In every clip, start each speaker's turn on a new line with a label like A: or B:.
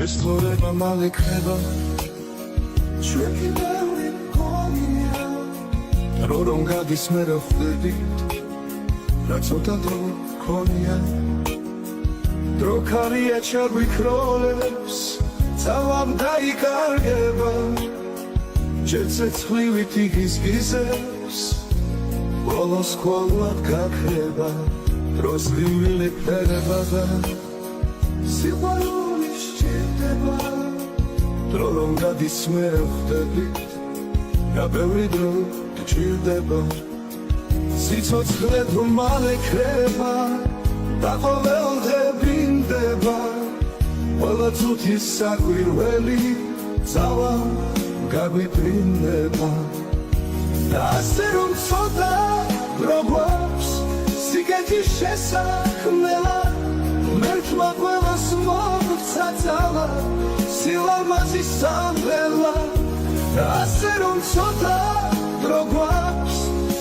A: ეს თორება მალე ქრება ჩვენ კიდევ მგონია რომ გადის მე რა ხვდები რა ცოტა დრო გქონია დრო ქარია ჩაგვიქროლებს წავამ დაიკარგება ჯერ ცეცხლივით იგიზგიზებს ბოლოს ხოლმე გაქრება დროს ლივილი ფერება და სიყვარული სჭირდება დრო რომ გადის მე ხვდები რა ბევრი დრო გჭირდება სიცოცხლე თუ მალე ქრება და ყოველდღე ბრინდება ყველა წუთის საკვირველი ძალა გაგვიფრინდება და ასე რომ ცოტა დრო გვაქვს სიგეთის შესაქმნელად მერთმა ყველას მოგვცა ძალა სილამაზის სამველად და ასე რომ ცოტა დრო გვაქვს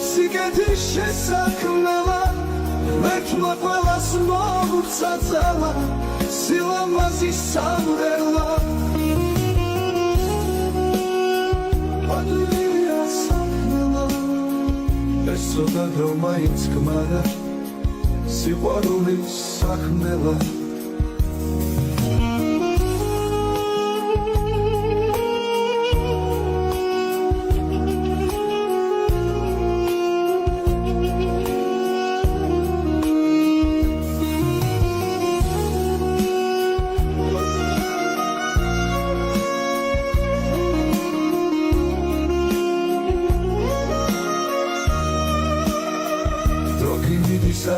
A: სიგეთის შესაქმნელად მერთმა ყველას მოგვცა ძალა სილამაზის სამველად პატივია სამველად ეს ცოტა დრო მაინც გმარა სიყვარულის საქმნელად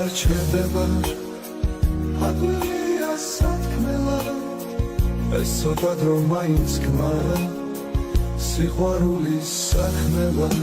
A: არ ჩერდება პატივია საქმნელად ეს ცოტა დრო მაინც გმარა სიყვარულის საქმნელად